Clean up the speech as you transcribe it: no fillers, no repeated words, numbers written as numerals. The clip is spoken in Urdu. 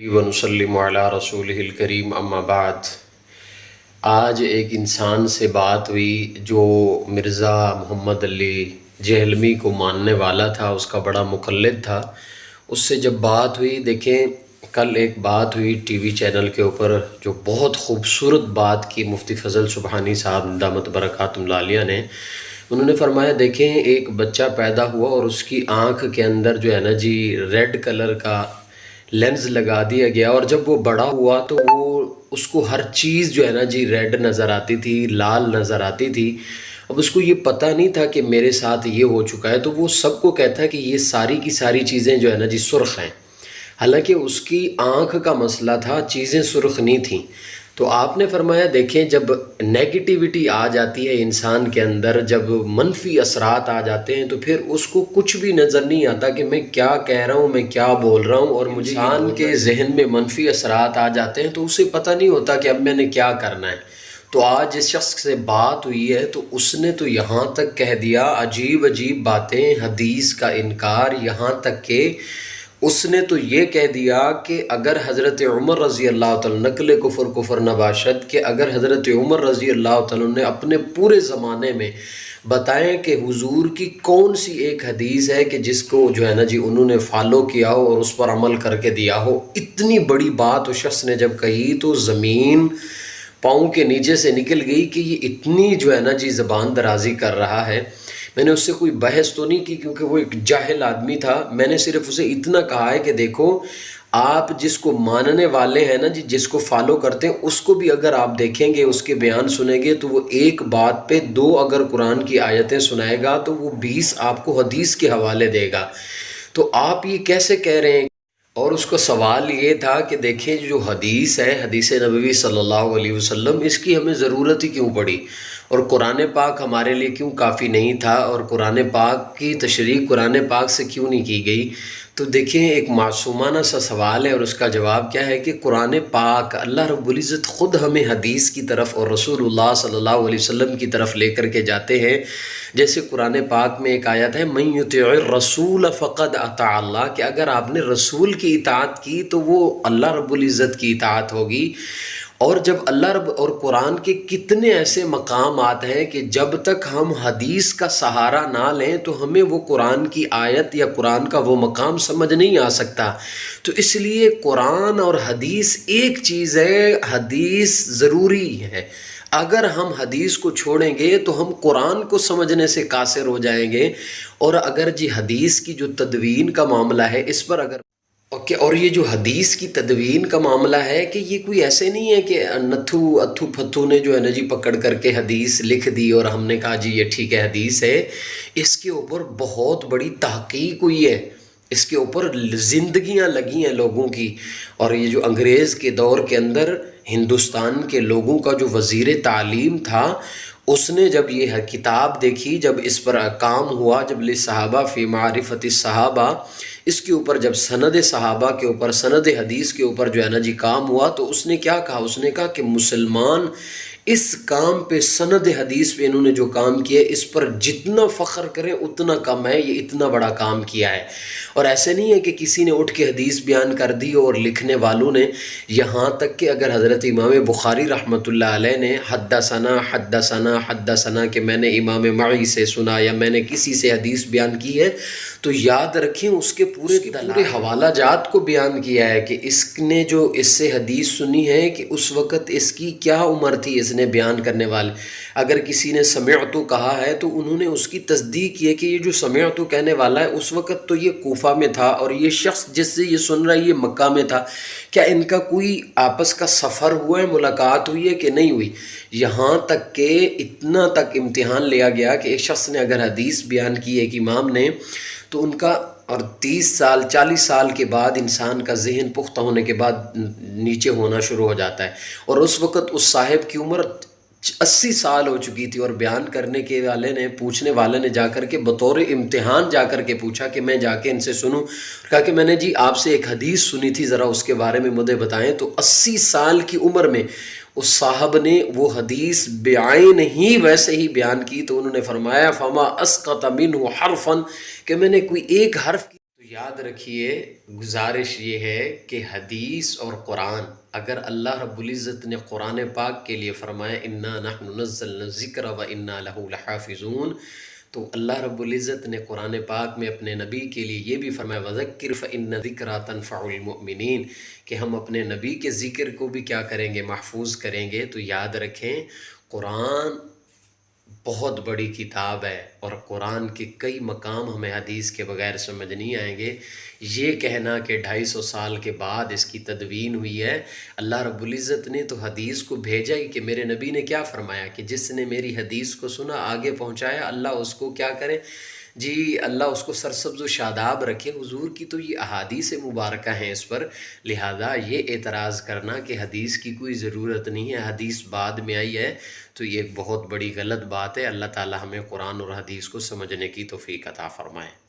ونسلم علی رسولہ الکریم اما بعد۔ آج ایک انسان سے بات ہوئی جو مرزا محمد علی جہلمی کو ماننے والا تھا، اس کا بڑا مقلد تھا۔ اس سے جب بات ہوئی، دیکھیں کل ایک بات ہوئی ٹی وی چینل کے اوپر جو بہت خوبصورت بات کی مفتی فضل سبحانی صاحب دامت برکاتہ العالیہ نے۔ انہوں نے فرمایا دیکھیں ایک بچہ پیدا ہوا اور اس کی آنکھ کے اندر جو ہے نا جی ریڈ کلر کا لینز لگا دیا گیا، اور جب وہ بڑا ہوا تو وہ اس کو ہر چیز جو ہے نا جی ریڈ نظر آتی تھی، لال نظر آتی تھی۔ اب اس کو یہ پتہ نہیں تھا کہ میرے ساتھ یہ ہو چکا ہے، تو وہ سب کو کہتا ہے کہ یہ ساری کی ساری چیزیں جو ہے نا جی سرخ ہیں، حالانکہ اس کی آنکھ کا مسئلہ تھا، چیزیں سرخ نہیں تھیں۔ تو آپ نے فرمایا دیکھیں جب نیگیٹیوٹی آ جاتی ہے انسان کے اندر، جب منفی اثرات آ جاتے ہیں تو پھر اس کو کچھ بھی نظر نہیں آتا کہ میں کیا کہہ رہا ہوں، میں کیا بول رہا ہوں، اور مجھے انسان کے ذہن میں منفی اثرات آ جاتے ہیں تو اسے پتہ نہیں ہوتا کہ اب میں نے کیا کرنا ہے۔ تو آج جس شخص سے بات ہوئی ہے تو اس نے تو یہاں تک کہہ دیا عجیب عجیب باتیں، حدیث کا انکار، یہاں تک کہ اس نے تو یہ کہہ دیا کہ اگر حضرت عمر رضی اللہ تعالیٰ نقل کفر نباشد کہ اگر حضرت عمر رضی اللہ تعالیٰ نے اپنے پورے زمانے میں بتائیں کہ حضور کی کون سی ایک حدیث ہے کہ جس کو جو ہے نا جی انہوں نے فالو کیا ہو اور اس پر عمل کر کے دیا ہو۔ اتنی بڑی بات اس شخص نے جب کہی تو زمین پاؤں کے نیچے سے نکل گئی کہ یہ اتنی جو ہے نا جی زبان درازی کر رہا ہے۔ میں نے اس سے کوئی بحث تو نہیں کی کیونکہ وہ ایک جاہل آدمی تھا، میں نے صرف اسے اتنا کہا ہے کہ دیکھو آپ جس کو ماننے والے ہیں نا جی، جس کو فالو کرتے ہیں، اس کو بھی اگر آپ دیکھیں گے، اس کے بیان سنیں گے تو وہ ایک بات پہ 2 اگر قرآن کی آیتیں سنائے گا تو وہ 20 آپ کو حدیث کے حوالے دے گا۔ تو آپ یہ کیسے کہہ رہے ہیں؟ اور اس کا سوال یہ تھا کہ دیکھیں جو حدیث ہے، حدیث نبوی صلی اللہ علیہ وسلم، اس کی ہمیں ضرورت ہی کیوں پڑی، اور قرآن پاک ہمارے لیے کیوں کافی نہیں تھا، اور قرآن پاک کی تشریح قرآن پاک سے کیوں نہیں کی گئی؟ تو دیکھیں ایک معصومانہ سا سوال ہے، اور اس کا جواب کیا ہے کہ قرآن پاک اللہ رب العزت خود ہمیں حدیث کی طرف اور رسول اللہ صلی اللہ علیہ وسلم کی طرف لے کر کے جاتے ہیں۔ جیسے قرآن پاک میں ایک آیت ہے من یطع الرسول فقد اطاع اللہ، کہ اگر آپ نے رسول کی اطاعت کی تو وہ اللہ رب العزت کی اطاعت ہوگی۔ اور جب اللہ رب اور قرآن کے کتنے ایسے مقامات ہیں کہ جب تک ہم حدیث کا سہارا نہ لیں تو ہمیں وہ قرآن کی آیت یا قرآن کا وہ مقام سمجھ نہیں آ سکتا۔ تو اس لیے قرآن اور حدیث ایک چیز ہے، حدیث ضروری ہے۔ اگر ہم حدیث کو چھوڑیں گے تو ہم قرآن کو سمجھنے سے قاصر ہو جائیں گے۔ اور اگر جی حدیث کی جو تدوین کا معاملہ ہے اس پر اگر اور یہ جو حدیث کی تدوین کا معاملہ ہے کہ یہ کوئی ایسے نہیں ہے کہ اتھو پھتھو نے جو ہے نا جی پکڑ کر کے حدیث لکھ دی اور ہم نے کہا جی یہ ٹھیک ہے حدیث ہے۔ اس کے اوپر بہت بڑی تحقیق ہوئی ہے، اس کے اوپر زندگیاں لگی ہیں لوگوں کی۔ اور یہ جو انگریز کے دور کے اندر ہندوستان کے لوگوں کا جو وزیر تعلیم تھا، اس نے جب یہ کتاب دیکھی، جب اس پر کام ہوا، جب لصحابہ فی معرفت الصحابہ، اس کے اوپر جب سند صحابہ کے اوپر، سند حدیث کے اوپر جو ہے نا جی کام ہوا، تو اس نے کیا کہا؟ اس نے کہا کہ مسلمان اس کام پہ، سند حدیث پہ انہوں نے جو کام کیا اس پر جتنا فخر کریں اتنا کم ہے، یہ اتنا بڑا کام کیا ہے۔ اور ایسے نہیں ہے کہ کسی نے اٹھ کے حدیث بیان کر دی اور لکھنے والوں نے، یہاں تک کہ اگر حضرت امام بخاری رحمۃ اللہ علیہ نے حدثنا کہ میں نے امام معی سے سنا یا میں نے کسی سے حدیث بیان کی ہے، تو یاد رکھیں اس کے پورے حوالہ جات کو بیان کیا ہے کہ اس نے جو اس سے حدیث سنی ہے کہ اس وقت اس کی کیا عمر تھی، اس نے بیان کرنے والے۔ اگر کسی نے سمعتو کہا ہے تو انہوں نے اس کی تصدیق کی ہے کہ یہ جو سمعتو کہنے والا ہے اس وقت تو یہ کوفہ میں تھا، اور یہ شخص جس سے یہ سن رہا ہے یہ مکہ میں تھا۔ کیا ان کا کوئی آپس کا سفر ہوا ہے، ملاقات ہوئی ہے کہ نہیں ہوئی؟ یہاں تک کہ اتنا تک امتحان لیا گیا کہ ایک شخص نے اگر حدیث بیان کی ایک امام نے تو ان کا، اور 30 سال 40 سال کے بعد انسان کا ذہن پختہ ہونے کے بعد نیچے ہونا شروع ہو جاتا ہے، اور اس وقت اس صاحب کی عمر 80 سال ہو چکی تھی، اور بیان کرنے کے والے نے، پوچھنے والے نے جا کر کے بطور امتحان جا کر کے پوچھا کہ میں جا کے ان سے سنوں، کہا کہ میں نے جی آپ سے ایک حدیث سنی تھی، ذرا اس کے بارے میں مجھے بتائیں۔ تو 80 سال کی عمر میں اس صاحب نے وہ حدیث بعین ہی ویسے ہی بیان کی، تو انہوں نے فرمایا فما اسقط منہ حرفا، کہ میں نے کوئی ایک حرف کی۔ تو یاد رکھیے، گزارش یہ ہے کہ حدیث اور قرآن، اگر اللہ رب العزت نے قرآن پاک کے لیے فرمایا انا نحن نزلنا الذکر و انا لہ لحافظون، تو اللہ رب العزت نے قرآن پاک میں اپنے نبی کے لیے یہ بھی فرمایا وذکر فإن ذکریٰ تنفع المؤمنین، کہ ہم اپنے نبی کے ذکر کو بھی کیا کریں گے، محفوظ کریں گے۔ تو یاد رکھیں، قرآن بہت بڑی کتاب ہے، اور قرآن کے کئی مقام ہمیں حدیث کے بغیر سمجھ نہیں آئیں گے۔ یہ کہنا کہ 250 سال کے بعد اس کی تدوین ہوئی ہے، اللہ رب العزت نے تو حدیث کو بھیجا ہی، کہ میرے نبی نے کیا فرمایا کہ جس نے میری حدیث کو سنا، آگے پہنچایا، اللہ اس کو کیا کرے جی، اللہ اس کو سرسبز و شاداب رکھے۔ حضور کی تو یہ احادیث مبارکہ ہیں اس پر، لہذا یہ اعتراض کرنا کہ حدیث کی کوئی ضرورت نہیں ہے، حدیث بعد میں آئی ہے، تو یہ ایک بہت بڑی غلط بات ہے۔ اللہ تعالی ہمیں قرآن اور حدیث کو سمجھنے کی توفیق عطا فرمائے۔